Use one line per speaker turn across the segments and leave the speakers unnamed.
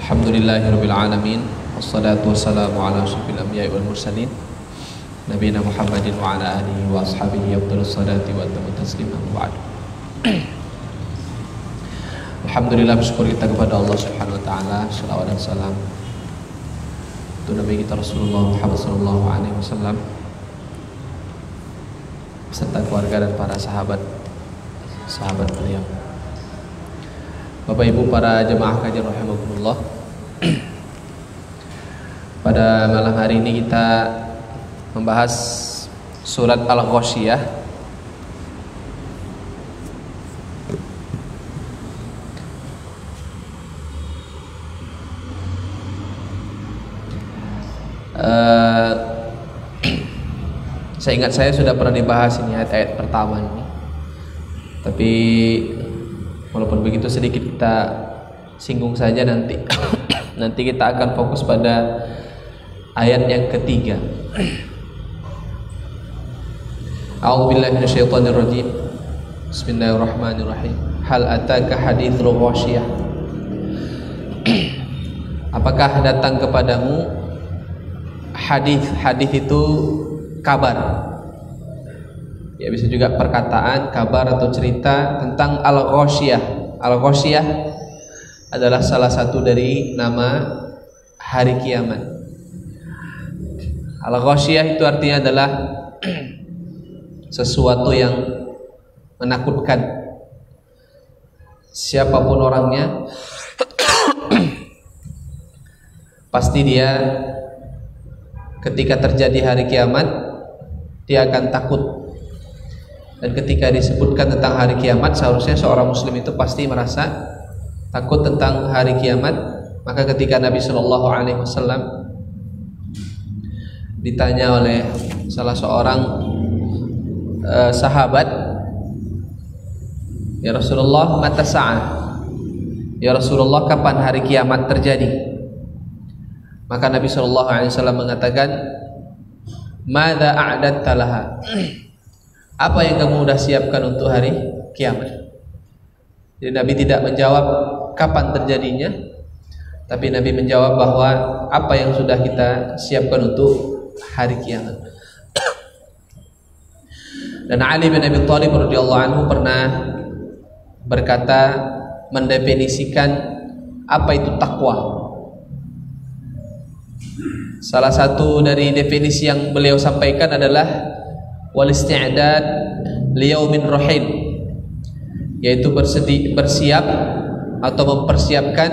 Alhamdulillahirabbil alamin wassalatu wassalamu ala asyrofil anbiya'i wal mursalin nabiyina Muhammadin wa ala alihi wa ashabihi afdhalus salati wa atammu taslima ba'd. Alhamdulillah, bersyukur kita kepada Allah Subhanahu wa taala, selawat dan salam untuk Nabi kita Rasulullah Muhammad sallallahu alaihi wasallam beserta keluarga dan para sahabat beliau. Bapak Ibu para jemaah kajian rahimakumullah. Pada malam hari ini kita membahas surat Al-Ghasyiyah. Saya ingat saya sudah pernah dibahas ini ayat-ayat pertama ini. Tapi walaupun begitu sedikit kita singgung saja nanti. Nanti kita akan fokus pada ayat yang ketiga. A'udzubillahi minasyaitonir rajim. Bismillahirrahmanirrahim. Hal ataka haditsul ghasyiyah. Apakah datang kepadamu hadis itu kabar? Ya, bisa juga perkataan, kabar atau cerita tentang Al-Ghasyiyah. Al-Ghasyiyah adalah salah satu dari nama hari kiamat. Al-Ghasyiyah itu artinya adalah sesuatu yang menakutkan. Siapapun orangnya pasti dia ketika terjadi hari kiamat dia akan takut. Dan ketika disebutkan tentang hari kiamat, seharusnya seorang muslim itu pasti merasa takut tentang hari kiamat. Maka ketika Nabi Shallallahu Alaihi Wasallam ditanya oleh salah seorang sahabat, "Ya Rasulullah, mata sa'ah?" Ya Rasulullah, kapan hari kiamat terjadi? Maka Nabi Shallallahu Alaihi Wasallam mengatakan, "Madza a'dadta laha?" Apa yang kamu sudah siapkan untuk hari kiamat? Jadi Nabi tidak menjawab kapan terjadinya, tapi Nabi menjawab bahwa apa yang sudah kita siapkan untuk hari kiamat. Dan Ali bin Abi Thalib radhiyallahu anhu pernah berkata, mendefinisikan apa itu takwa. Salah satu dari definisi yang beliau sampaikan adalah wal isti'dad liyaumin rahil, yaitu bersiap atau mempersiapkan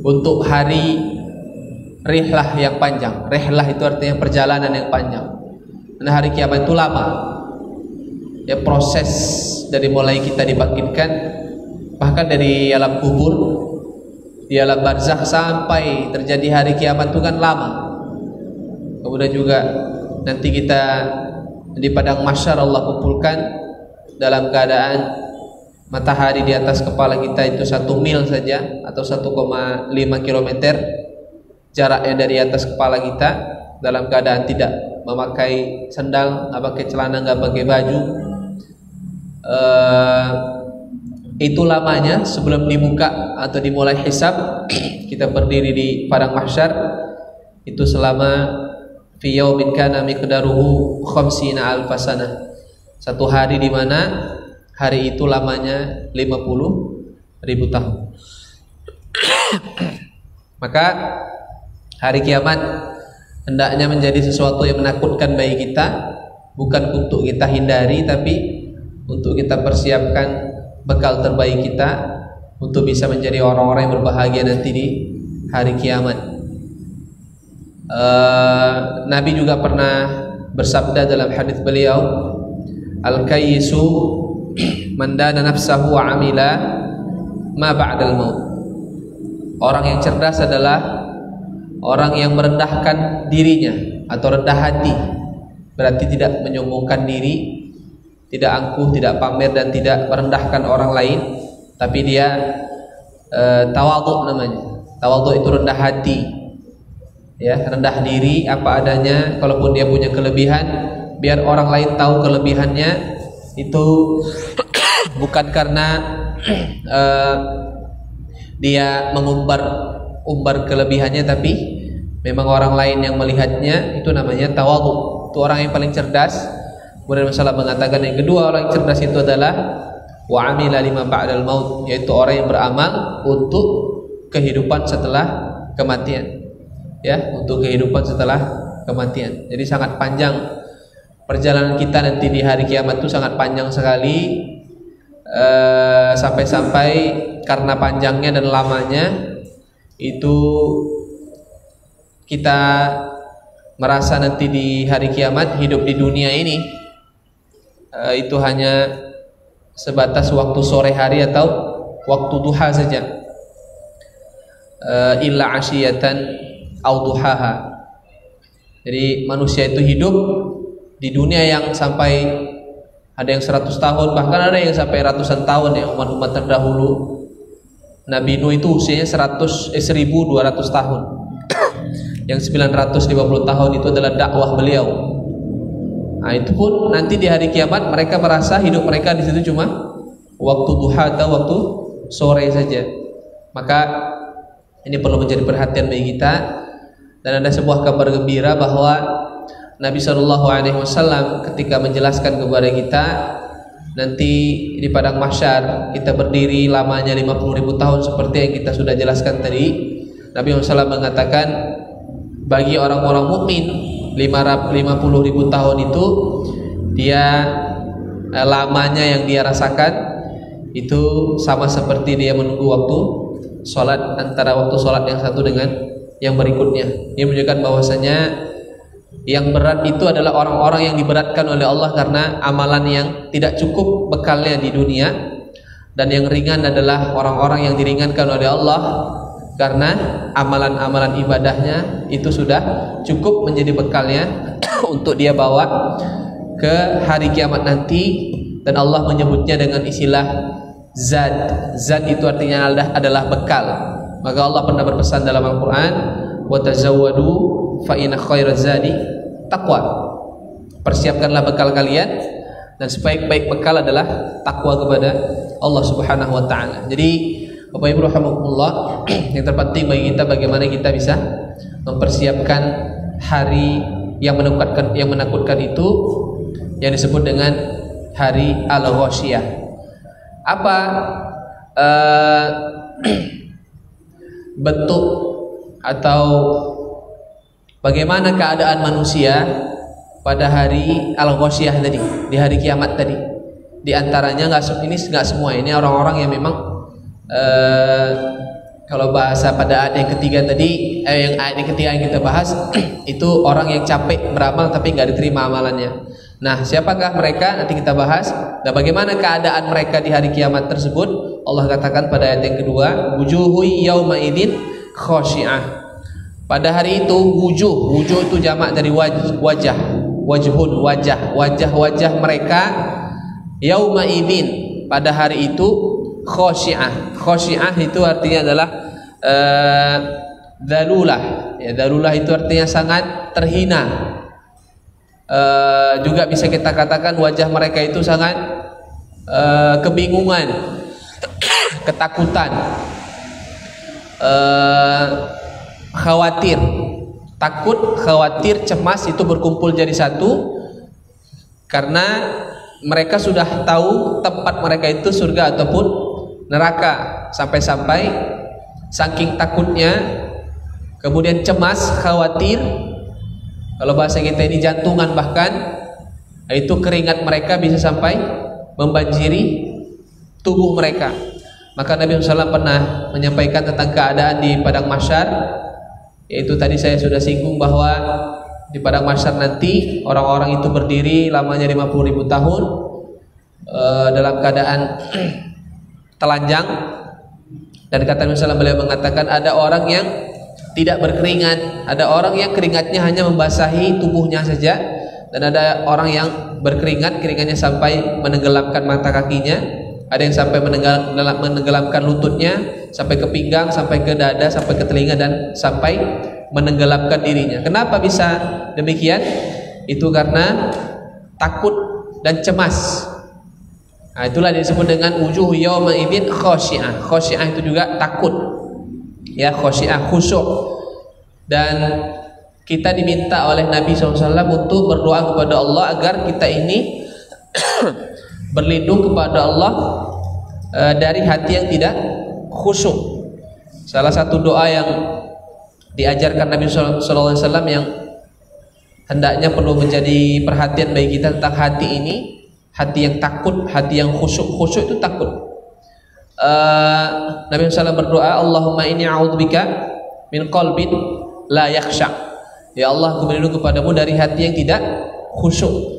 untuk hari rihlah yang panjang. Rihlah itu artinya perjalanan yang panjang. Karena hari kiamat itu lama. Ya, proses dari mulai kita dibangkitkan, bahkan dari alam kubur, di alam barzakh sampai terjadi hari kiamat itu kan lama. Kemudian juga nanti kita di padang mahsyar Allah kumpulkan dalam keadaan matahari di atas kepala kita itu 1 mil saja atau 1,5 kilometer jaraknya dari atas kepala kita, dalam keadaan tidak memakai sandal, nggak pakai celana, nggak pakai baju. Itu lamanya sebelum dibuka atau dimulai hisab. Kita berdiri di padang mahsyar itu selama fi yaumin kana miqdaruhu 50 alfasana. Satu hari di mana hari itu lamanya 50.000 tahun. Maka hari kiamat hendaknya menjadi sesuatu yang menakutkan bagi kita, bukan untuk kita hindari, tapi untuk kita persiapkan bekal terbaik kita untuk bisa menjadi orang-orang yang berbahagia nanti di hari kiamat. Nabi juga pernah bersabda dalam hadis beliau, al-kayyisu man dana nafsahu wa amila ma ba'dal maut. Orang yang cerdas adalah orang yang merendahkan dirinya atau rendah hati, berarti tidak menyombongkan diri, tidak angkuh, tidak pamer dan tidak merendahkan orang lain, tapi dia tawadhu namanya. Tawadhu itu rendah hati. Ya, rendah diri apa adanya. Kalaupun dia punya kelebihan, biar orang lain tahu kelebihannya. Itu bukan karena dia mengumbar umbar kelebihannya, tapi memang orang lain yang melihatnya, itu namanya tawadhu. Itu orang yang paling cerdas. Kemudian Rasulullah mengatakan yang kedua orang yang cerdas itu adalah wa amila lima ba'dal maut, yaitu orang yang beramal untuk kehidupan setelah kematian. Ya, untuk kehidupan setelah kematian. Jadi sangat panjang perjalanan kita nanti di hari kiamat itu, sangat panjang sekali. Sampai-sampai karena panjangnya dan lamanya itu kita merasa nanti di hari kiamat hidup di dunia ini itu hanya sebatas waktu sore hari atau waktu duha saja, illa asyiyatan au duhaha. Jadi manusia itu hidup di dunia yang sampai ada yang 100 tahun, bahkan ada yang sampai ratusan tahun ya. Umat-umat terdahulu Nabi Nuh itu usianya 1200 tahun. Yang 950 tahun itu adalah dakwah beliau. Nah, itu pun nanti di hari kiamat mereka merasa hidup mereka di situ cuma waktu duha atau waktu sore saja. Maka ini perlu menjadi perhatian bagi kita. Dan ada sebuah kabar gembira bahwa Nabi SAW ketika menjelaskan kepada kita nanti di padang mahsyar kita berdiri lamanya 50.000 tahun seperti yang kita sudah jelaskan tadi. Nabi SAW mengatakan bagi orang-orang mukmin 50.000 tahun itu dia lamanya yang dia rasakan itu sama seperti dia menunggu waktu sholat, antara waktu sholat yang satu dengan yang berikutnya. Ini menunjukkan bahwasanya yang berat itu adalah orang-orang yang diberatkan oleh Allah karena amalan yang tidak cukup bekalnya di dunia, dan yang ringan adalah orang-orang yang diringankan oleh Allah karena amalan-amalan ibadahnya itu sudah cukup menjadi bekalnya untuk dia bawa ke hari kiamat nanti. Dan Allah menyebutnya dengan istilah zad. Zad itu artinya adalah bekal. Maka Allah pernah berpesan dalam Al-Quran, wa tazawwadu fa inna khairaz zadi taqwa. Persiapkanlah bekal kalian, dan sebaik-baik bekal adalah takwa kepada Allah Subhanahu wa taala. Jadi Bapak Ibu rahimakumullah, yang terpenting bagi kita bagaimana kita bisa mempersiapkan hari yang menakutkan itu, yang disebut dengan hari Al-Ghasyiyah. Apa bentuk atau bagaimana keadaan manusia pada hari Al-Ghasyiyah tadi, di hari kiamat tadi? Di antaranya ini nggak semua, ini orang-orang yang memang kalau bahasa pada ayat yang ketiga tadi, yang ayat yang ketiga yang kita bahas itu orang yang capek beramal tapi nggak diterima amalannya. Nah, siapakah mereka? Nanti kita bahas. Dan bagaimana keadaan mereka di hari kiamat tersebut? Allah katakan pada ayat yang kedua, wujuhu yauma idzin khashi'ah. Pada hari itu wujuh itu jamak dari wajah, wajhun, wajah mereka yauma idzin, pada hari itu khashi'ah. Khashi'ah itu artinya adalah dhalulah. Ya, dhalulah itu artinya sangat terhina. Juga bisa kita katakan wajah mereka itu sangat kebingungan, ketakutan, khawatir, takut, khawatir, cemas itu berkumpul jadi satu karena mereka sudah tahu tempat mereka itu surga ataupun neraka. Sampai-sampai saking takutnya, kemudian cemas, khawatir, kalau bahasa kita ini jantungan, bahkan itu keringat mereka bisa sampai membanjiri tubuh mereka. Maka Nabi SAW pernah menyampaikan tentang keadaan di padang mahsyar, yaitu tadi saya sudah singgung bahwa di padang mahsyar nanti orang-orang itu berdiri lamanya 50.000 tahun dalam keadaan telanjang. Dan kata Nabi SAW, beliau mengatakan ada orang yang tidak berkeringat, ada orang yang keringatnya hanya membasahi tubuhnya saja, dan ada orang yang berkeringat, keringatnya sampai menenggelamkan mata kakinya, ada yang sampai menenggelamkan lututnya, sampai ke pinggang, sampai ke dada, sampai ke telinga, dan sampai menenggelamkan dirinya. Kenapa bisa demikian? Itu karena takut dan cemas. Nah, itulah disebut dengan wujuh yauma idzin khasyi'ah. Khasyi'ah itu juga takut. ya, khosyi'ah, khusyuk. Dan kita diminta oleh Nabi SAW untuk berdoa kepada Allah agar kita ini berlindung kepada Allah dari hati yang tidak khusyuk. Salah satu doa yang diajarkan Nabi SAW yang hendaknya perlu menjadi perhatian bagi kita tentang hati ini, hati yang takut, hati yang khusyuk. Khusyuk itu takut. Nabi SAW berdoa, Allahumma inni a'udzubika min qalbin la yakhsha. Ya Allah, aku berlindung kepadamu dari hati yang tidak khusyuk.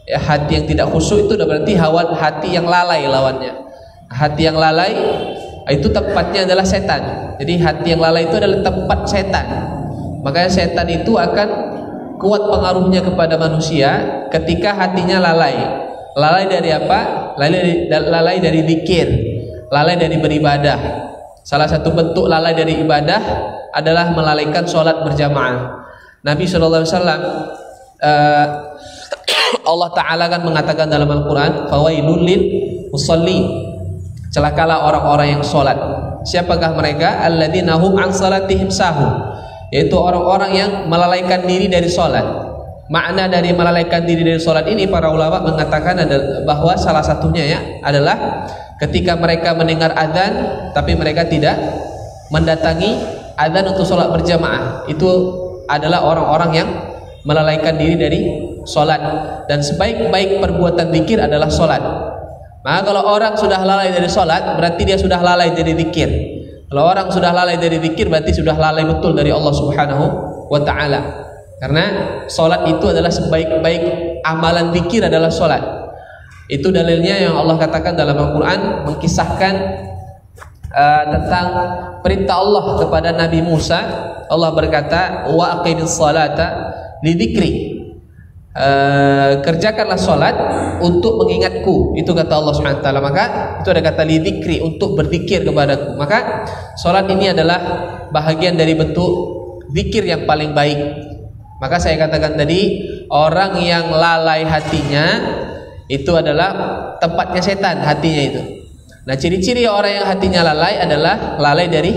Ya, hati yang tidak khusyuk itu udah berarti hati yang lalai lawannya. Hati yang lalai itu tempatnya adalah setan. Jadi hati yang lalai itu adalah tempat setan. Makanya setan itu akan kuat pengaruhnya kepada manusia ketika hatinya lalai. Lalai dari apa? Lalai dari zikir, lalai dari beribadah. Salah satu bentuk lalai dari ibadah adalah melalaikan sholat berjamaah. Nabi SAW Allah Ta'ala kan mengatakan dalam Al-Quran, fawailul lil musallin, celakalah orang-orang yang sholat. Siapakah mereka? Alladzina hum an salatihim sahun, yaitu orang-orang yang melalaikan diri dari sholat. Makna dari melalaikan diri dari sholat ini para ulama mengatakan bahwa salah satunya ya adalah ketika mereka mendengar adzan tapi mereka tidak mendatangi adzan untuk sholat berjamaah. Itu adalah orang-orang yang melalaikan diri dari sholat. Dan sebaik-baik perbuatan zikir adalah sholat. Maka kalau orang sudah lalai dari sholat, berarti dia sudah lalai dari zikir. Kalau orang sudah lalai dari zikir, berarti sudah lalai betul dari Allah Subhanahu wa Ta'ala. Karena sholat itu adalah sebaik-baik amalan zikir adalah sholat. Itu dalilnya yang Allah katakan dalam Al-Quran, mengkisahkan tentang perintah Allah kepada Nabi Musa. Allah berkata, wa aqimis salata lidzikri, kerjakanlah salat untuk mengingatku. Itu kata Allah Subhanahu wa taala. Maka itu ada kata lidzikri, untuk berzikir kepadaku. Maka salat ini adalah bahagian dari bentuk zikir yang paling baik. Maka saya katakan tadi, orang yang lalai hatinya itu adalah tempatnya setan, hatinya itu. Nah, ciri-ciri orang yang hatinya lalai adalah lalai dari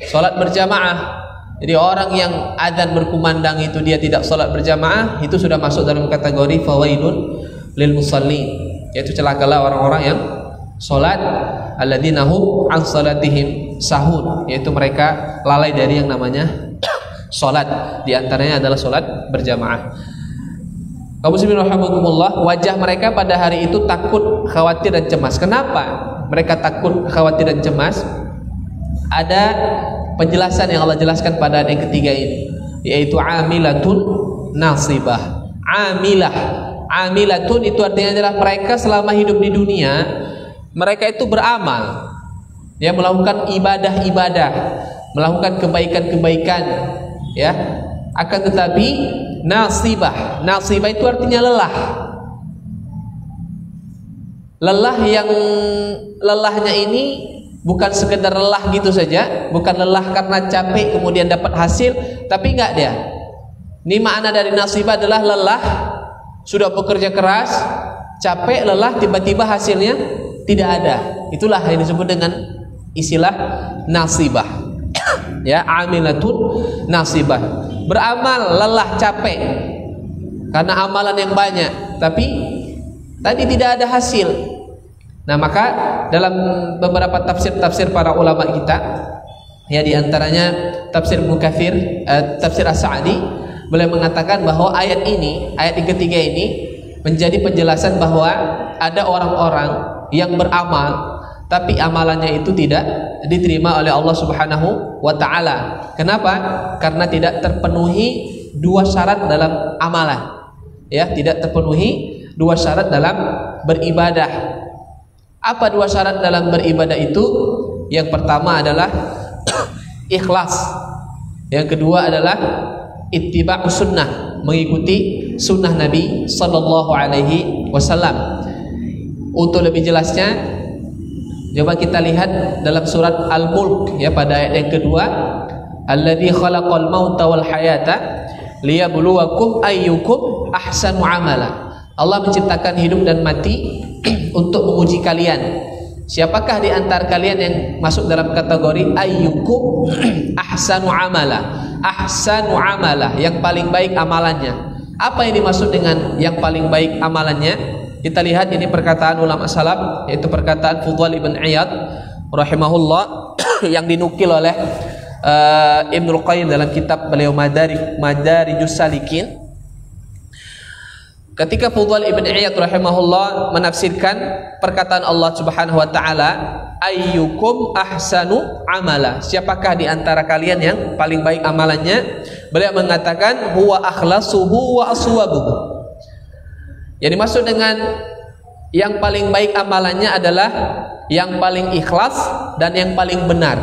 sholat berjamaah. Jadi orang yang adzan berkumandang itu dia tidak sholat berjamaah, itu sudah masuk dalam kategori fawailun lil musallin, yaitu celakalah orang-orang yang sholat alladzina hum an salatihim sahun, yaitu mereka lalai dari yang namanya sholat. Di antaranya adalah sholat berjamaah. Kaum muslimin rahimakumullah, wajah mereka pada hari itu takut, khawatir dan cemas. Kenapa mereka takut, khawatir dan cemas? Ada penjelasan yang Allah jelaskan pada ayat yang ketiga ini, yaitu amilatun nasibah. Amilatun itu artinya adalah mereka selama hidup di dunia mereka itu beramal, ya, melakukan ibadah-ibadah, melakukan kebaikan-kebaikan, ya. Akan tetapi nasibah itu artinya lelah. Lelah yang lelahnya ini bukan sekedar lelah gitu saja, bukan lelah karena capek kemudian dapat hasil, tapi enggak dia. Ini makna dari nasibah adalah lelah, sudah bekerja keras, capek, lelah, tiba-tiba hasilnya tidak ada. Itulah yang disebut dengan istilah nasibah. Ya, amilatun nasibah. Beramal, lelah, capek karena amalan yang banyak, tapi tadi tidak ada hasil. Nah, maka dalam beberapa tafsir para ulama kita, ya, di antaranya tafsir Ibnu Katsir, tafsir As-Sa'di, beliau mengatakan bahwa ayat yang ketiga ini menjadi penjelasan bahwa ada orang-orang yang beramal tapi amalannya itu tidak diterima oleh Allah Subhanahu wa Ta'ala. Kenapa? Karena tidak terpenuhi dua syarat dalam amalan, ya, tidak terpenuhi dua syarat dalam beribadah. Apa dua syarat dalam beribadah itu? Yang pertama adalah ikhlas, yang kedua adalah ittiba' sunnah, mengikuti sunnah Nabi Sallallahu Alaihi Wasallam. Untuk lebih jelasnya, coba kita lihat dalam surat Al-Mulk, ya, pada ayat yang kedua, alladzi khalaqal mauta wal hayata liyabluwakum ayyukum ahsanu amala. Allah menciptakan hidup dan mati untuk menguji kalian. siapakah di antara kalian yang masuk dalam kategori ayyukum ahsanu amala, ahsanu amala, yang paling baik amalannya. Apa yang dimaksud dengan yang paling baik amalannya? Kita lihat ini perkataan ulama salaf, yaitu perkataan Fudail ibn Iyad rahimahullah yang dinukil oleh Ibnul Qayyim dalam kitab beliau Madarijus Salikin. Ketika Fudail ibn Iyad rahimahullah menafsirkan perkataan Allah Subhanahu wa taala, ayyukum ahsanu amala, siapakah di antara kalian yang paling baik amalannya? Beliau mengatakan huwa akhlasuhu wa aswabuhu. Yang dimaksud dengan yang paling baik amalannya adalah yang paling ikhlas dan yang paling benar.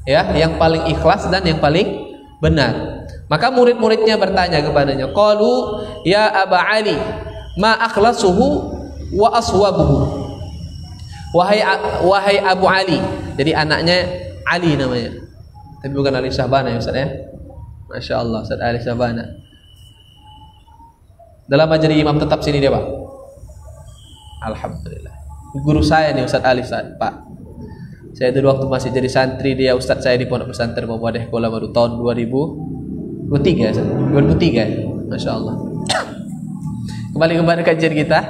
Ya, yang paling ikhlas dan yang paling benar. Maka murid-muridnya bertanya kepadanya, qalu ya Aba Ali, ma akhlasuhu wa aswabuhu. Wahai Abu Ali. Jadi anaknya Ali namanya, tapi bukan Ali Syahbana ya Ustaz ya. Masya Allah, Ustaz Ali Syahbana. Dalam majelis imam tetap sini dia Pak. Alhamdulillah. Guru saya nih Ustaz Ali Pak. Saya dulu waktu masih jadi santri, dia Ustaz saya di Pondok Pesantren Muhammadiyah Kuala Baru tahun 2003 ya. Masya Allah. Kembali kepada kajian kita.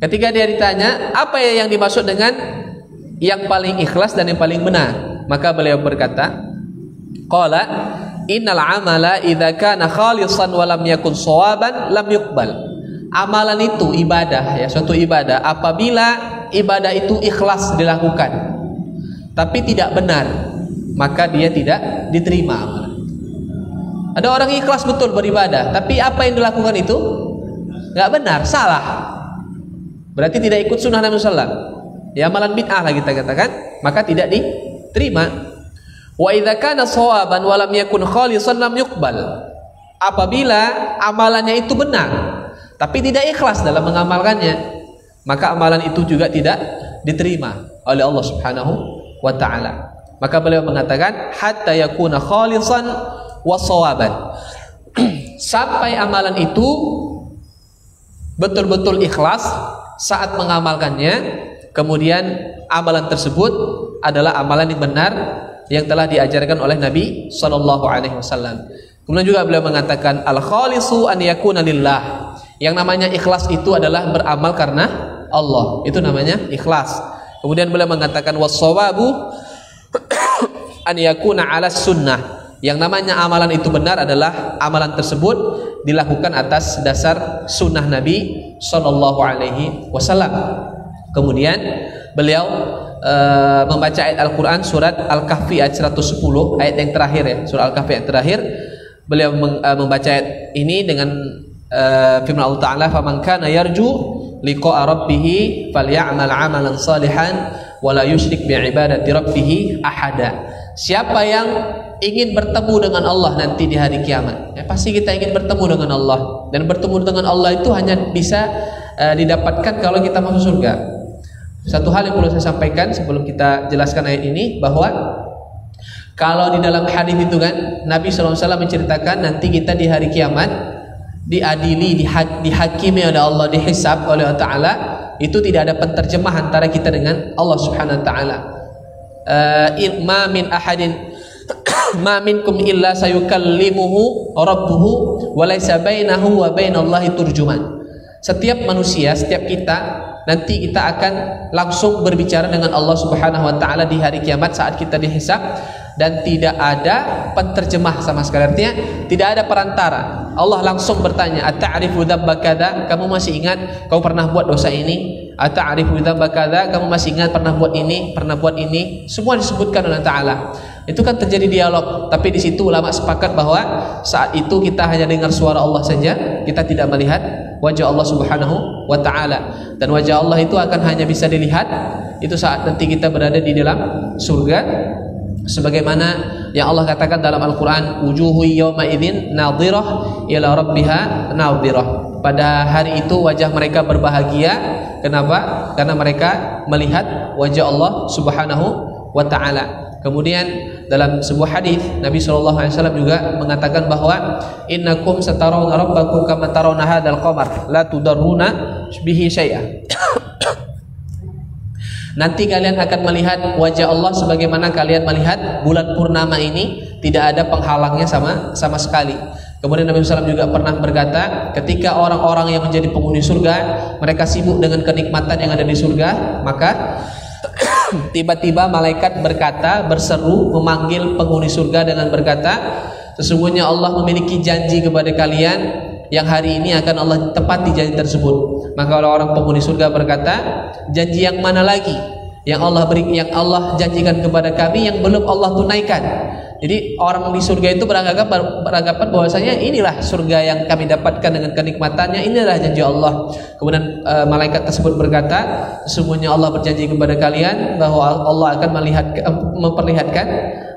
Ketika dia ditanya apa yang dimaksud dengan yang paling ikhlas dan yang paling benar, maka beliau berkata, qala innal amala idza kana khalisan wa lam yakun shawaban lam yuqbal. Amalan itu ibadah ya, suatu ibadah apabila ibadah itu ikhlas dilakukan tapi tidak benar, maka dia tidak diterima amalan. Ada orang ikhlas betul beribadah, tapi apa yang dilakukan itu nggak benar, salah, berarti tidak ikut sunnah Nabi SAW. Ya, amalan bid'ah lah kita katakan, maka tidak diterima. Wa idza kana shawaban wa lam yakun khalisan lam yuqbal. Apabila amalannya itu benar, tapi tidak ikhlas dalam mengamalkannya, maka amalan itu juga tidak diterima oleh Allah Subhanahu wa taala. Maka beliau mengatakan hatta yakuna khalisan wasawaban, sampai amalan itu betul-betul ikhlas saat mengamalkannya, kemudian amalan tersebut adalah amalan yang benar yang telah diajarkan oleh Nabi sallallahu alaihi wasallam. Kemudian juga beliau mengatakan al khalisu an yakuna lillah, yang namanya ikhlas itu adalah beramal karena Allah, itu namanya ikhlas. Kemudian beliau mengatakan wassawabu an yakuna ala sunnah, yang namanya amalan itu benar adalah amalan tersebut dilakukan atas dasar sunnah Nabi sallallahu alaihi wasallam. Kemudian beliau membaca ayat Al-Quran surat Al-Kahfi ayat 110, ayat yang terakhir ya, surat Al-Kahfi ayat terakhir. Beliau membaca ayat ini dengan firman Allah Ta'ala, faman kana yarju liqa'a rabbih falya'mal 'amalan salihan wa la yusyrik bi'ibadati rabbih ahada. Siapa yang ingin bertemu dengan Allah nanti di hari kiamat, ya, pasti kita ingin bertemu dengan Allah, dan bertemu dengan Allah itu hanya bisa didapatkan kalau kita masuk surga. Satu hal yang perlu saya sampaikan sebelum kita jelaskan ayat ini, bahwa kalau di dalam hadis itu kan Nabi SAW menceritakan nanti kita di hari kiamat diadili, dihakimi oleh Allah, dihisab oleh Allah Ta'ala, itu tidak ada penterjemah antara kita dengan Allah Subhanahu Wa Ta'ala. Ma min ahadin ma minkum illa sayukallimuhu rabbuhu wa laysa bainahu wa bainallahi turjuman. Setiap manusia, setiap kita nanti kita akan langsung berbicara dengan Allah Subhanahu wa taala di hari kiamat saat kita dihisab, dan tidak ada penterjemah sama sekali. Artinya tidak ada perantara. Allah langsung bertanya, ata'rifu dzamba kadza, kamu masih ingat kamu pernah buat dosa ini? Ata'rifu dzamba kadza, kamu masih ingat pernah buat ini, pernah buat ini? Semua disebutkan oleh Ta'ala. Itu kan terjadi dialog, tapi di situ ulama sepakat bahwa saat itu kita hanya dengar suara Allah saja, kita tidak melihat wajah Allah Subhanahu wa taala. Dan wajah Allah itu akan hanya bisa dilihat itu saat nanti kita berada di dalam surga, sebagaimana yang Allah katakan dalam Al-Qur'an, wujuhu yawma idzin nadhirah ila rabbiha nadhirah. Pada hari itu wajah mereka berbahagia. Kenapa? Karena mereka melihat wajah Allah Subhanahu wa taala. Kemudian dalam sebuah hadis Nabi SAW juga mengatakan bahwa innakum satarawna rabbakum kama tarawna hadzal qamar la tudarruna bihi syai'a. Nanti kalian akan melihat wajah Allah sebagaimana kalian melihat bulan purnama ini, tidak ada penghalangnya sama sekali. Kemudian Nabi SAW juga pernah berkata, ketika orang-orang yang menjadi penghuni surga mereka sibuk dengan kenikmatan yang ada di surga, maka tiba-tiba malaikat berkata, berseru memanggil penghuni surga dengan berkata, sesungguhnya Allah memiliki janji kepada kalian yang hari ini akan Allah tepati janji tersebut. Maka orang penghuni surga berkata, janji yang mana lagi yang Allah janjikan kepada kami yang belum Allah tunaikan? Jadi orang di surga itu beranggapan bahwasanya inilah surga yang kami dapatkan dengan kenikmatannya, inilah janji Allah. Kemudian malaikat tersebut berkata, sesungguhnya Allah berjanji kepada kalian bahwa Allah akan memperlihatkan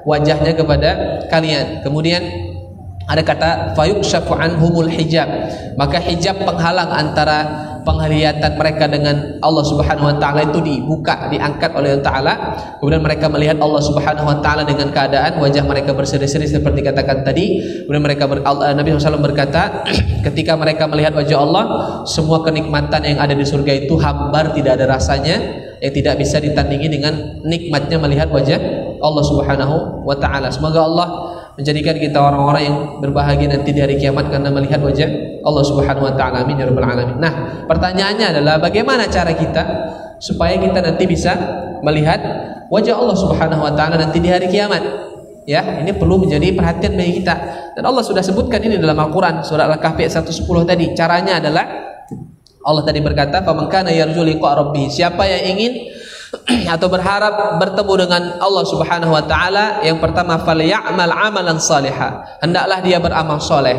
wajahnya kepada kalian. Kemudian ada kata fayukshafu anhumul hijab, maka hijab penghalang antara penglihatan mereka dengan Allah Subhanahu wa taala itu dibuka, diangkat oleh Allah taala. Kemudian mereka melihat Allah Subhanahu wa taala dengan keadaan wajah mereka berseri-seri seperti katakan tadi. Kemudian Nabi SAW berkata, ketika mereka melihat wajah Allah, semua kenikmatan yang ada di surga itu hambar, tidak ada rasanya, yang tidak bisa ditandingi dengan nikmatnya melihat wajah Allah Subhanahu wa taala. Semoga Allah menjadikan kita orang-orang yang berbahagia nanti di hari kiamat karena melihat wajah Allah Subhanahu wa taala. Amin ya rabbal alamin. Nah, pertanyaannya adalah bagaimana cara kita supaya kita nanti bisa melihat wajah Allah Subhanahu wa taala nanti di hari kiamat? Ya, ini perlu menjadi perhatian bagi kita. Dan Allah sudah sebutkan ini dalam Al-Qur'an surah Al-Kahfi ayat 110 tadi. Caranya adalah Allah tadi berkata, "Faman kana yarju liqa rabbih." Siapa yang ingin atau berharap bertemu dengan Allah Subhanahu wa taala, yang pertama falyamal amalan salihah, hendaklah dia beramal soleh.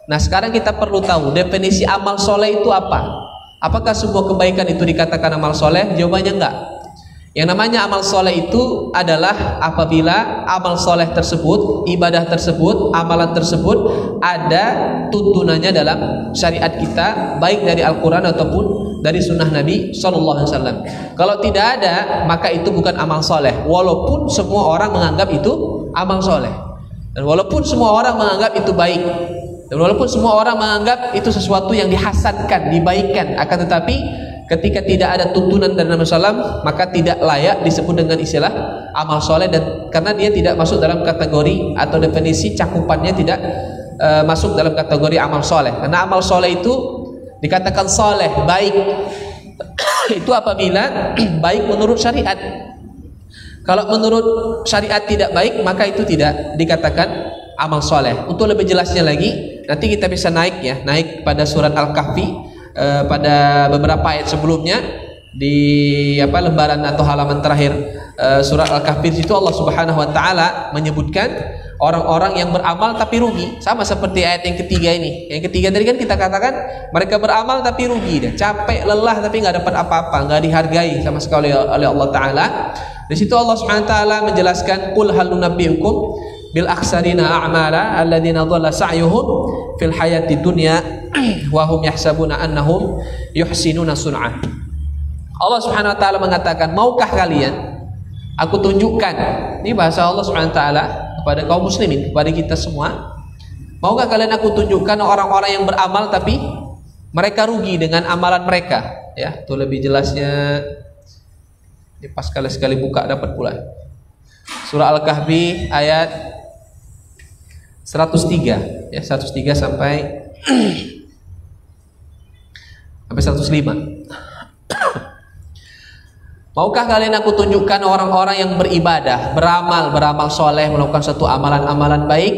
Nah, sekarang kita perlu tahu definisi amal soleh itu apa. Apakah sebuah kebaikan itu dikatakan amal soleh? Jawabannya enggak. Yang namanya amal soleh itu adalah apabila amal soleh tersebut, ibadah tersebut, amalan tersebut ada tuntunannya dalam syariat kita, baik dari Al-Quran ataupun dari sunnah Nabi SAW. Kalau tidak ada, maka itu bukan amal soleh, walaupun semua orang menganggap itu amal soleh, dan walaupun semua orang menganggap itu baik, dan walaupun semua orang menganggap itu sesuatu yang dihasankan, dibaikkan. Akan tetapi ketika tidak ada tuntunan dari Nabi SAW, maka tidak layak disebut dengan istilah amal soleh, dan karena dia tidak masuk dalam kategori atau definisi cakupannya tidak masuk dalam kategori amal soleh. Karena amal soleh itu dikatakan soleh, baik itu apabila baik menurut syariat. Kalau menurut syariat tidak baik, maka itu tidak dikatakan amal soleh. Untuk lebih jelasnya lagi, nanti kita bisa naik pada surat Al-Kahfi pada beberapa ayat sebelumnya di lembaran atau halaman terakhir surat Al-Kahfi. Itu Allah Subhanahu wa taala menyebutkan orang-orang yang beramal tapi rugi, sama seperti ayat yang ketiga ini. Yang ketiga tadi kan kita katakan mereka beramal tapi rugi, capek, lelah tapi nggak dapat apa-apa, nggak dihargai sama sekali oleh Allah taala. Di situ Allah Subhanahu wa taala menjelaskan, qul hal nunabbiukum bil akhsarina a'mala alladziina dhalla sa'yuhum fil hayati dunya wa hum yahsabuna annahum yuhsinuna sun'ah. Allah Subhanahu wa taala mengatakan, maukah kalian aku tunjukkan, ini bahasa Allah Subhanahu wa taala kepada kaum muslimin, kepada kita semua, maukah kalian aku tunjukkan orang-orang yang beramal tapi mereka rugi dengan amalan mereka? Ya, itu lebih jelasnya ini pas sekali buka dapat pula. Surah Al-Kahfi ayat 103 ya, 103 sampai 105. Maukah kalian aku tunjukkan orang-orang yang beribadah, beramal soleh, melakukan satu amalan-amalan baik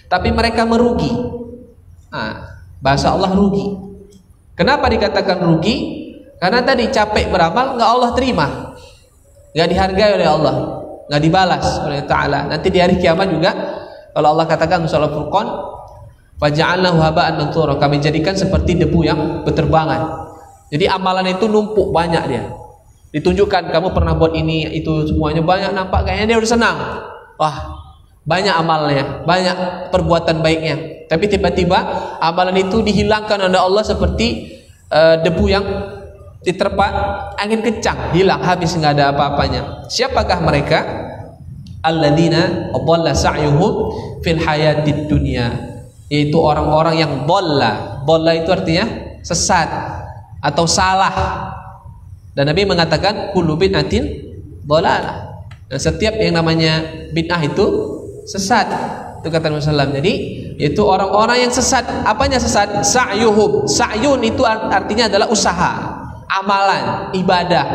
tapi mereka merugi. Nah, bahasa Allah rugi. Kenapa dikatakan rugi? Karena tadi capek beramal nggak Allah terima, nggak dihargai oleh Allah, nggak dibalas oleh Ta'ala. Nanti di hari kiamat juga kalau Allah katakan surah Al-Furqan, faja'alnahu haba'an manthura, kami jadikan seperti debu yang berterbangan. Jadi amalan itu numpuk banyak, dia ditunjukkan kamu pernah buat ini itu semuanya banyak, nampak kayaknya dia udah senang, wah banyak amalnya, banyak perbuatan baiknya, tapi tiba-tiba amalan itu dihilangkan oleh Allah seperti debu yang diterpa angin kencang, hilang, habis, nggak ada apa-apanya. Siapakah mereka? Alladzina dhalla sa'yuhum fil hayatid dunya, yaitu orang-orang yang dhalla itu artinya sesat atau salah. Dan Nabi mengatakan kullu bid'atin dhalalah. Dan setiap yang namanya bid'ah itu sesat. Itu kata Nabi SAW. Jadi itu orang-orang yang sesat. Apanya sesat? Sa'yuhum. Sa'yun itu artinya adalah usaha, amalan, ibadah,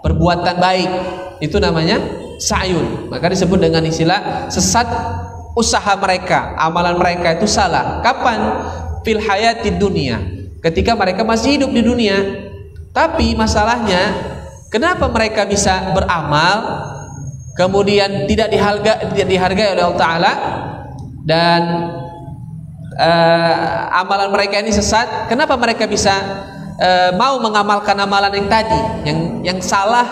perbuatan baik. Itu namanya sa'yun. Maka disebut dengan istilah sesat usaha mereka, amalan mereka itu salah. Kapan? Fil hayatid dunia. Ketika mereka masih hidup di dunia. Tapi masalahnya, kenapa mereka bisa beramal kemudian tidak dihargai oleh Allah Ta'ala, dan amalan mereka ini sesat? Kenapa mereka bisa mau mengamalkan amalan yang tadi, yang salah,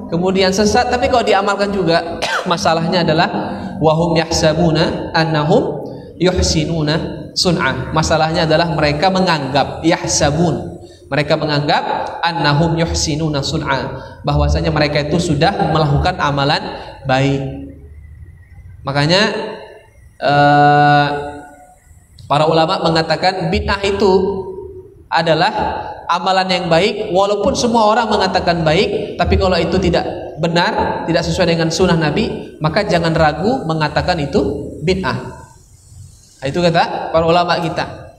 kemudian sesat, tapi kalau diamalkan juga? Masalahnya adalah wahum yahsabuna annahum yuhsinuna sun'ah. Masalahnya adalah mereka menganggap, yahsabun, mereka menganggap annahum yuhsinuna sun'a, bahwasanya mereka itu sudah melakukan amalan baik. Makanya para ulama mengatakan bid'ah itu adalah amalan yang baik walaupun semua orang mengatakan baik, tapi kalau itu tidak benar, tidak sesuai dengan sunnah Nabi, maka jangan ragu mengatakan itu bid'ah. Itu kata para ulama kita.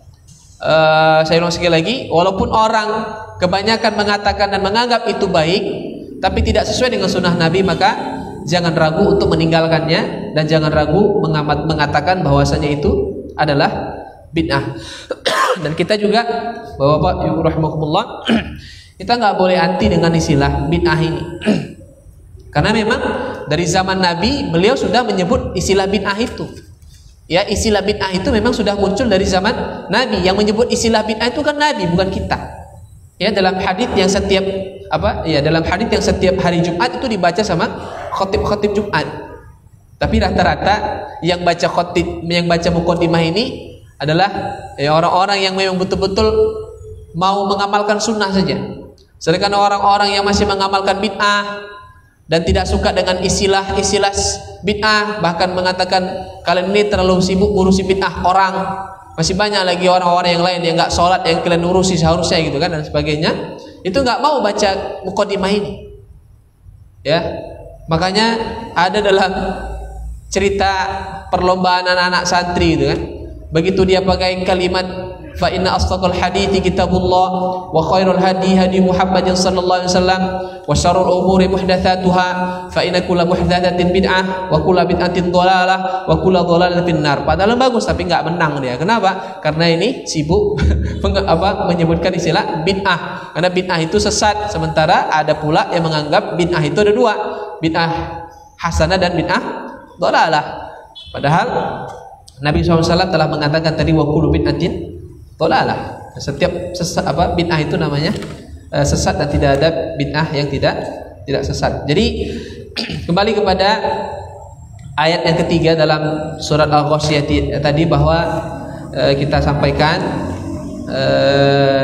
Saya ulang sekali lagi, walaupun orang kebanyakan mengatakan dan menganggap itu baik, tapi tidak sesuai dengan sunnah Nabi, maka jangan ragu untuk meninggalkannya, dan jangan ragu mengatakan bahwasanya itu adalah bid'ah. Dan kita juga, Bapak-bapak, Ibu rahimakumullah, kita nggak boleh anti dengan istilah bid'ah ini. Karena memang dari zaman Nabi beliau sudah menyebut istilah bid'ah itu. Ya, istilah bid'ah itu memang sudah muncul dari zaman Nabi. Yang menyebut istilah bid'ah itu kan Nabi, bukan kita. Ya, dalam hadis yang setiap hari Jumat itu dibaca sama khatib Jumat. Tapi rata-rata yang baca muqaddimah ini adalah ya orang-orang yang memang betul-betul mau mengamalkan sunnah saja. Sedangkan orang-orang yang masih mengamalkan bid'ah dan tidak suka dengan istilah bid'ah, bahkan mengatakan kalian ini terlalu sibuk ngurusi bid'ah orang, masih banyak lagi orang-orang yang lain yang nggak sholat yang kalian urusi seharusnya gitu kan, dan sebagainya, itu nggak mau baca muqaddimah ini. Ya, makanya ada dalam cerita perlombaan anak-anak santri gitu kan, begitu dia pakai kalimat fa inna asdaqal hadithi kitabullah wa khairul hadi hadi Muhammadin sallallahu alaihi wasallam wa syarrul umuri muhdatsatuha fa inna kulla muhdatsatin bid'ah wa kulla bid'atin dhalalah wa kulla dhalalatin finnar. Padahal bagus tapi enggak menang dia. Kenapa? Karena ini sibuk menyebutkan istilah bid'ah. Karena bid'ah itu sesat, sementara ada pula yang menganggap bid'ah itu ada dua, bid'ah hasanah dan bid'ah dhalalah. Padahal Nabi SAW telah mengatakan tadi wa kullu bid'atin dhalalah. Setiap bid'ah itu namanya sesat, dan tidak ada bid'ah yang tidak sesat. Jadi kembali kepada ayat yang ketiga dalam surat Al-Ghasyiyah tadi, bahwa kita sampaikan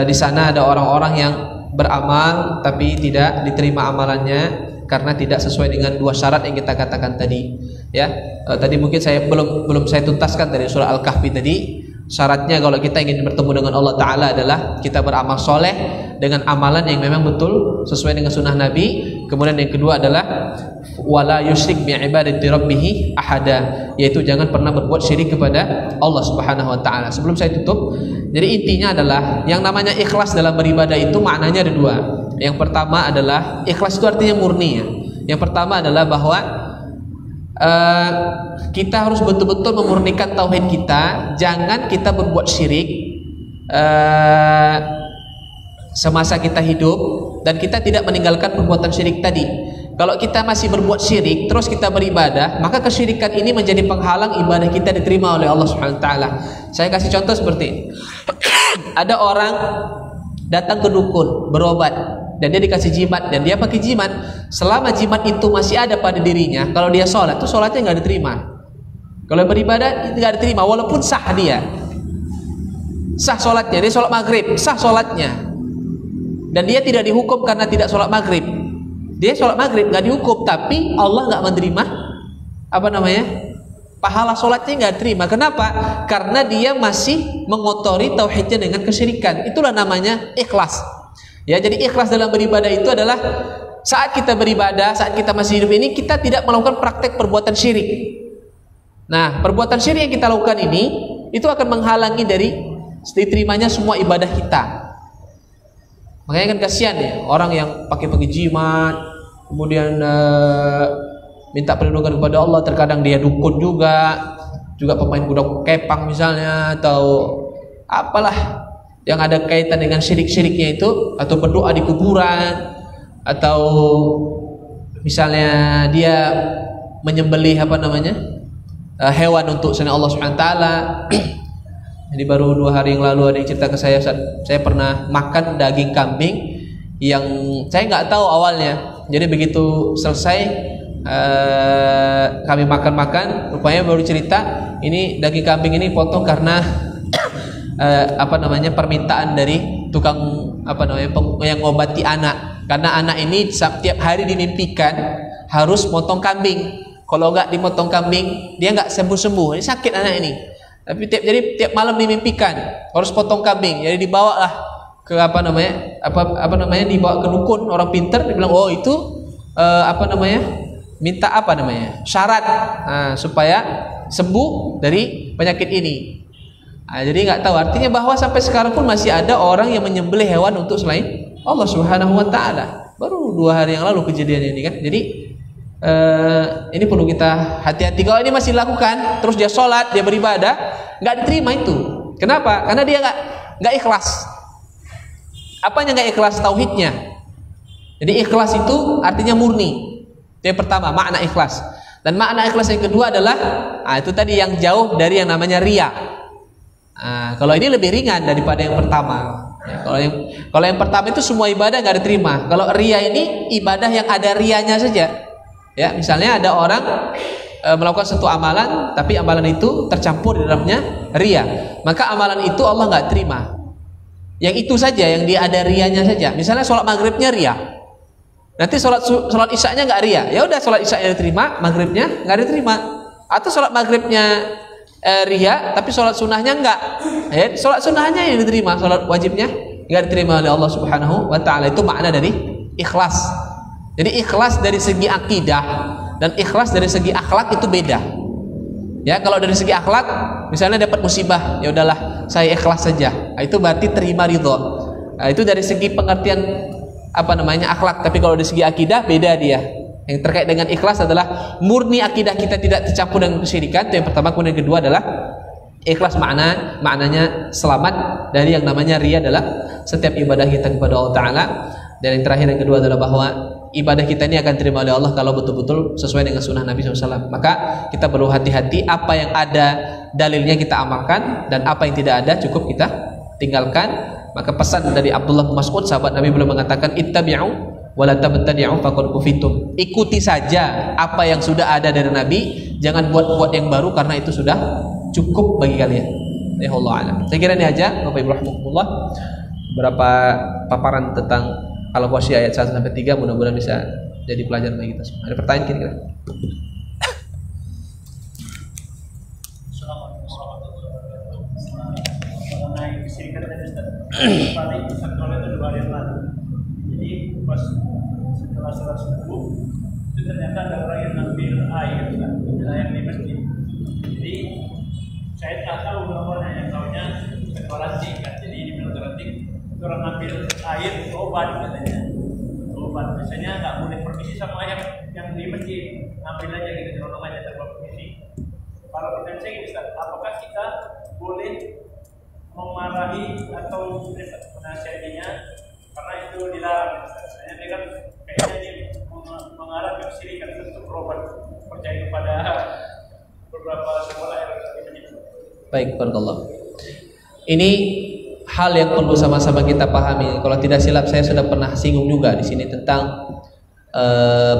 di sana ada orang-orang yang beramal tapi tidak diterima amalannya karena tidak sesuai dengan dua syarat yang kita katakan tadi. Ya, tadi mungkin saya belum saya tuntaskan dari surah Al-Kahfi tadi. Syaratnya kalau kita ingin bertemu dengan Allah Ta'ala adalah kita beramal soleh dengan amalan yang memang betul sesuai dengan sunnah Nabi. Kemudian yang kedua adalah wala yusyrik bi'ibadati rabbih ahada, yaitu jangan pernah berbuat syirik kepada Allah Subhanahu wa Ta'ala. Sebelum saya tutup, jadi intinya adalah yang namanya ikhlas dalam beribadah itu maknanya ada dua. Yang pertama adalah ikhlas itu artinya murni ya. Yang pertama adalah bahwa kita harus betul-betul memurnikan tauhid kita. Jangan kita berbuat syirik semasa kita hidup, dan kita tidak meninggalkan perbuatan syirik tadi. Kalau kita masih berbuat syirik terus kita beribadah, maka kesyirikan ini menjadi penghalang ibadah kita diterima oleh Allah Subhanahu wa Ta'ala. Saya kasih contoh seperti ini. Ada orang datang ke dukun berobat, dan dia dikasih jimat, dan dia pakai jimat. Selama jimat itu masih ada pada dirinya, kalau dia sholat tuh sholatnya nggak diterima. Kalau beribadah nggak diterima, walaupun sah dia, sah sholatnya, dia sholat maghrib, sah sholatnya, dan dia tidak dihukum karena tidak sholat maghrib. Dia sholat maghrib nggak dihukum, tapi Allah nggak menerima pahala sholatnya nggak terima. Kenapa? Karena dia masih mengotori tauhidnya dengan kesyirikan. Itulah namanya ikhlas. Ya, jadi ikhlas dalam beribadah itu adalah saat kita beribadah, saat kita masih hidup ini, kita tidak melakukan praktek perbuatan syirik. Nah, perbuatan syirik yang kita lakukan ini itu akan menghalangi dari diterimanya semua ibadah kita. Makanya kan kasihan ya orang yang pakai jimat, kemudian minta perlindungan kepada Allah, terkadang dia dukun juga pemain kuda kepang misalnya, atau apalah yang ada kaitan dengan syirik-syiriknya itu, atau berdoa di kuburan, atau misalnya dia menyembelih hewan untuk selain Allah Subhanahu wa taala. Jadi baru 2 hari yang lalu ada yang cerita ke saya pernah makan daging kambing yang saya nggak tahu awalnya. Jadi begitu selesai kami makan, rupanya baru cerita ini daging kambing ini potong karena permintaan dari tukang yang ngobati anak. Karena anak ini setiap hari dimimpikan harus motong kambing. Kalau nggak dimotong kambing dia nggak sembuh-sembuh. Ini sakit anak ini. Tapi tiap malam dimimpikan harus potong kambing. Jadi dibawalah ke dibawa ke dukun orang pintar, dibilang oh itu minta syarat supaya sembuh dari penyakit ini. Jadi nggak tahu, artinya bahwa sampai sekarang pun masih ada orang yang menyembelih hewan untuk selain Allah Subhanahu wa taala. Baru 2 hari yang lalu kejadian ini kan. Jadi ini perlu kita hati-hati. Kalau ini masih dilakukan, terus dia sholat, dia beribadah, nggak diterima itu. Kenapa? Karena dia nggak ikhlas. Apanya nggak ikhlas? Tauhidnya. Jadi ikhlas itu artinya murni. Itu yang pertama, makna ikhlas. Dan makna ikhlas yang kedua adalah itu tadi yang jauh dari yang namanya riya. Kalau ini lebih ringan daripada yang pertama. Ya, kalau yang pertama itu semua ibadah nggak diterima. Kalau riya ini ibadah yang ada riyanya saja. Ya, misalnya ada orang melakukan satu amalan, tapi amalan itu tercampur di dalamnya riya, maka amalan itu Allah nggak terima. Yang itu saja, yang dia ada riyanya saja. Misalnya sholat maghribnya riya, nanti sholat isyaknya nggak riya, ya udah sholat isyaknya diterima, maghribnya nggak diterima. Atau sholat maghribnya riya, tapi sholat sunnahnya nggak, ya, sholat sunnahnya yang diterima, sholat wajibnya nggak diterima oleh Allah Subhanahu wa taala. Itu makna dari ikhlas. Jadi ikhlas dari segi akidah dan ikhlas dari segi akhlak itu beda. Ya, kalau dari segi akhlak, misalnya dapat musibah, ya udahlah saya ikhlas saja. Itu berarti terima ridho. Itu dari segi pengertian akhlak. Tapi kalau dari segi akidah beda dia. Yang terkait dengan ikhlas adalah murni akidah kita tidak tercampur dengan kesyirikan. Itu yang pertama. Kemudian yang kedua adalah ikhlas maknanya selamat dari yang namanya riya adalah setiap ibadah kita kepada Allah Taala. Dan yang terakhir yang kedua adalah bahwa ibadah kita ini akan terima oleh Allah kalau betul-betul sesuai dengan sunnah Nabi SAW. Maka kita perlu hati-hati, apa yang ada dalilnya kita amalkan, dan apa yang tidak ada cukup kita tinggalkan. Maka pesan dari Abdullah bin Mas'ud, sahabat Nabi, beliau mengatakan ittabi'u wa la tabtadi'u faqad kufitum. Ikuti saja apa yang sudah ada dari Nabi, jangan buat-buat yang baru karena itu sudah cukup bagi kalian. Ya Allah alam. Saya kira ini aja Bapak Ibu rahimakumullah, beberapa paparan tentang Al-Ghasyiah ayat 1 sampai 3, mudah-mudahan bisa jadi pelajaran bagi kita semua. Ada pertanyaan kira-kira?
Mengenai kesyirikan tadi Ustaz. Paling sekali itu 2 hari yang lalu. Jadi pas setelah sholat subuh itu ternyata ada orang yang ngambil air, yang di masjid. Jadi saya nggak tahu namanya, yang tahunya garanti kan. Jadi di garanti orang ngambil air obat katanya. Obat biasanya nggak boleh permisi sama yang di masjid, ngambil aja gitu, nyelonong aja tanpa permisi. Kalau kita cek Ustaz, apakah kita boleh memarahi atau menasihatinya karena itu dilarang Ustaz? Soalnya dia kan kayaknya dia mengarah ke kesyirikan untuk berobat, percaya kepada beberapa sumber air di masjid.
Baik, barakallah. Ini hal yang perlu sama-sama kita pahami. Kalau tidak silap saya sudah pernah singgung juga di sini tentang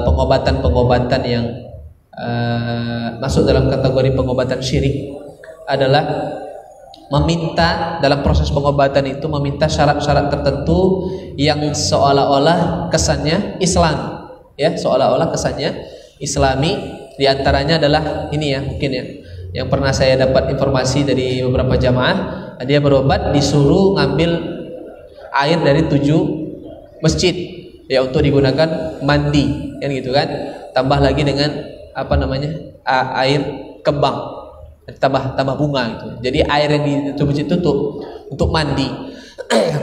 pengobatan-pengobatan yang masuk dalam kategori pengobatan syirik adalah meminta dalam proses pengobatan itu meminta syarat-syarat tertentu yang seolah-olah kesannya Islam, ya, seolah-olah kesannya Islami. Di antaranya adalah ini ya, mungkin ya, yang pernah saya dapat informasi dari beberapa jamaah, dia berobat disuruh ngambil air dari 7 masjid, ya untuk digunakan mandi, kan gitu kan. Tambah lagi dengan apa namanya, air kembang, tambah bunga gitu. Jadi air yang di masjid itu untuk mandi.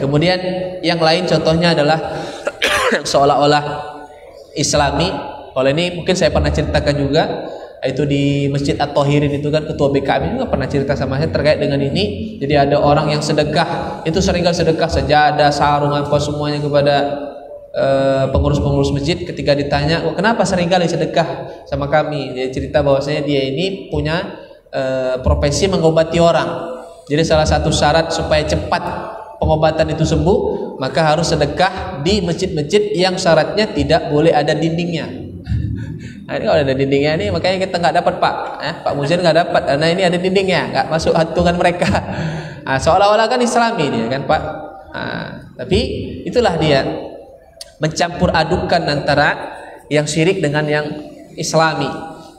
Kemudian yang lain contohnya adalah seolah-olah Islami. Kalau ini mungkin saya pernah ceritakan juga, itu di Masjid At-Tahirin itu kan ketua BKM juga pernah cerita sama saya terkait dengan ini. Jadi ada orang yang sedekah, itu seringkali sedekah sajadah, sarung apa semuanya kepada pengurus-pengurus masjid. Ketika ditanya, oh, kenapa seringkali sedekah sama kami, dia cerita bahwasanya dia ini punya profesi mengobati orang. Jadi salah satu syarat supaya cepat pengobatan itu sembuh, maka harus sedekah di masjid-masjid yang syaratnya tidak boleh ada dindingnya. Nah, ini kalau ada dindingnya ini, makanya kita nggak dapat Pak Muzin nggak dapat, karena ini ada dindingnya, nggak masuk hitungan mereka. Nah, seolah-olah kan Islami dia kan Pak. Nah, tapi itulah dia mencampur adukan antara yang syirik dengan yang Islami.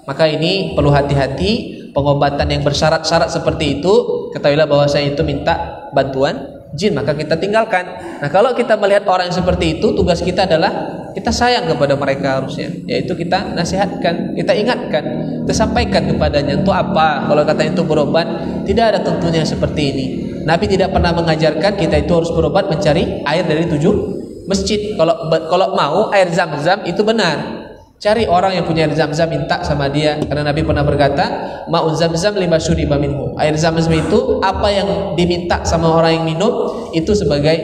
Maka ini perlu hati-hati. Pengobatan yang bersyarat-syarat seperti itu, ketahuilah bahwa saya itu minta bantuan jin, maka kita tinggalkan. Nah, kalau kita melihat orang yang seperti itu, tugas kita adalah kita sayang kepada mereka harusnya, yaitu kita nasihatkan, kita ingatkan, kita sampaikan kepadanya. Untuk apa? Kalau katanya itu berobat, tidak ada tentunya seperti ini. Nabi tidak pernah mengajarkan kita itu harus berobat mencari air dari 7 masjid. Kalau mau air Zam-Zam itu benar. Cari orang yang punya air Zam-Zam, minta sama dia. Karena Nabi pernah berkata, ma'un Zam-Zam lima syuriba minhu. Air Zam-Zam itu apa yang diminta sama orang yang minum itu sebagai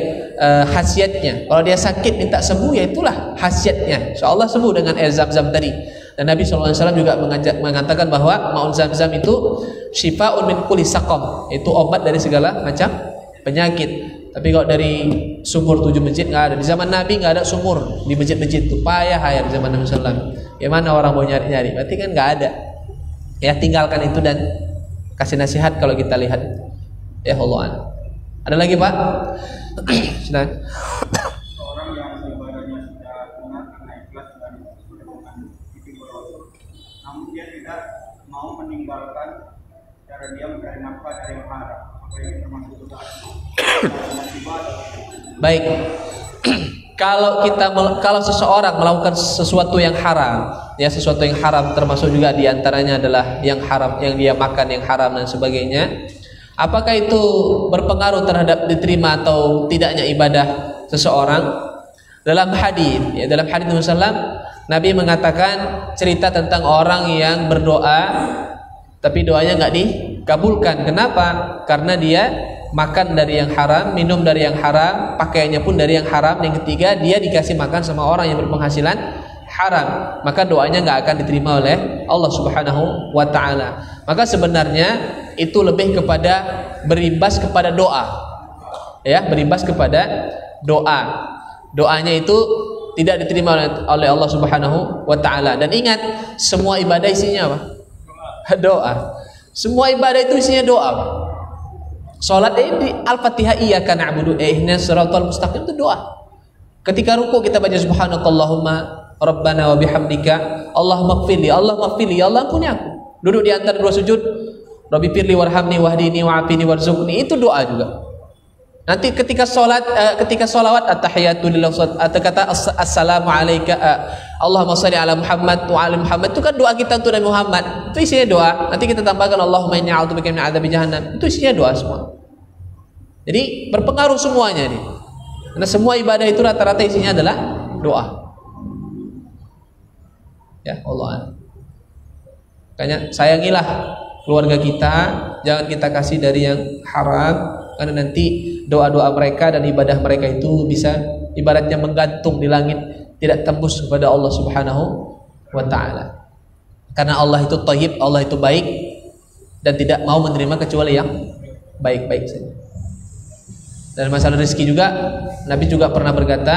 khasiatnya. Kalau dia sakit minta sembuh, ya itulah khasiatnya. InsyaAllah sembuh dengan air Zam-Zam tadi. Dan Nabi SAW juga mengatakan bahwa ma'un Zam-Zam itu syifa'un min kulli saqam, itu obat dari segala macam penyakit. Tapi kalau dari sumur 7 masjid nggak ada. Di zaman Nabi nggak ada sumur di masjid-masjid itu, payah ya di zaman Nabi SAW. Gimana orang mau nyari-nyari? Berarti kan nggak ada. Ya tinggalkan itu dan kasih nasihat kalau kita lihat. Ya Allah. Ada lagi Pak? Sudah.
Orang yang ibadahnya sudah benar karena ikhlas dan dengan itu berdoa, namun dia tidak mau meninggalkan cara dia mencari nafkah dari yang haram, apa yang termasuk dosa.
Baik. Kalau seseorang melakukan sesuatu yang haram, ya sesuatu yang haram termasuk juga diantaranya adalah yang haram yang dia makan yang haram dan sebagainya. Apakah itu berpengaruh terhadap diterima atau tidaknya ibadah seseorang? Dalam hadis Nabi SAW, Nabi mengatakan cerita tentang orang yang berdoa tapi doanya nggak dikabulkan. Kenapa? Karena dia makan dari yang haram, minum dari yang haram, pakaiannya pun dari yang haram. Yang ketiga, dia dikasih makan sama orang yang berpenghasilan haram, maka doanya nggak akan diterima oleh Allah Subhanahu wa Ta'ala. Maka sebenarnya itu lebih kepada berimbas kepada doa, ya, berimbas kepada doa. Doanya itu tidak diterima oleh Allah Subhanahu wa Ta'ala. Dan ingat, semua ibadah isinya apa? Doa. Semua ibadah itu isinya doa. Salat ini Al-Fatihah iyyaka na'budu ihdinas siratal mustaqim itu doa. Ketika ruku kita baca subhanakallahumma rabbana wa bihamdika Allahumma ighfirli, Allahumma ighfirli, ya Allah ampuni aku. Duduk di antara dua sujud, Rabbi firli warhamni wahdini wa'afini warzuqni, itu doa juga. Nanti ketika salawat at-tahiyatu lillahi atau kata assalamu alayka Allahumma shalli ala Muhammad wa ala Muhammad, itu kan doa kita untuk Nabi Muhammad. Itu isinya doa. Nanti kita tambahkan Allahumma inni a'udzubika min adzabi jahannam. Itu isinya doa semua. Jadi berpengaruh semuanya nih. Karena semua ibadah itu rata-rata isinya adalah doa. Ya Allah. Makanya sayangilah keluarga kita, jangan kita kasih dari yang haram, karena nanti doa-doa mereka dan ibadah mereka itu bisa ibaratnya menggantung di langit, tidak tembus kepada Allah Subhanahu wa Ta'ala. Karena Allah itu thayyib, Allah itu baik dan tidak mau menerima kecuali yang baik-baik saja. Dan masalah rezeki juga, Nabi juga pernah berkata,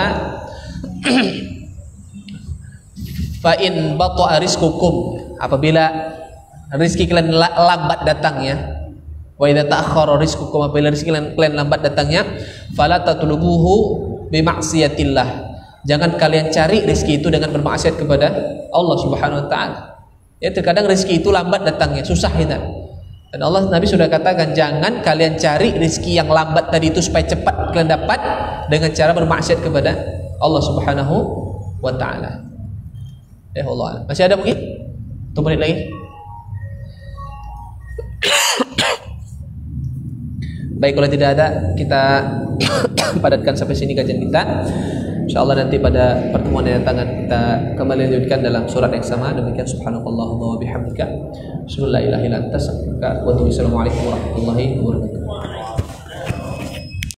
fa in bata'a rizqukum, apabila rezeki kalian lambat datangnya, wa idza ta'akhkhara rizqukum, apabila rezeki kalian lambat datangnya, fala tatlubuhu bi ma'siyatillah, jangan kalian cari rezeki itu dengan bermaksiat kepada Allah Subhanahu wa Ta'ala. Ya, terkadang rezeki itu lambat datangnya, susah kita. Dan Allah, Nabi sudah katakan, jangan kalian cari rezeki yang lambat tadi itu supaya cepat kalian dapat dengan cara bermaksiat kepada Allah Subhanahu wa taala. Allah. Masih ada mungkin? 1 menit lagi. Baik, kalau tidak ada, kita padatkan sampai sini kajian kita. InsyaAllah nanti pada pertemuan yang datang kita kembali lanjutkan dalam surat yang sama. Demikian subhanakallahumma wa bihamdika asyhadu an la ilaha illa anta astaghfiruka wa atubu ilaik. Assalamualaikum warahmatullahi wabarakatuh.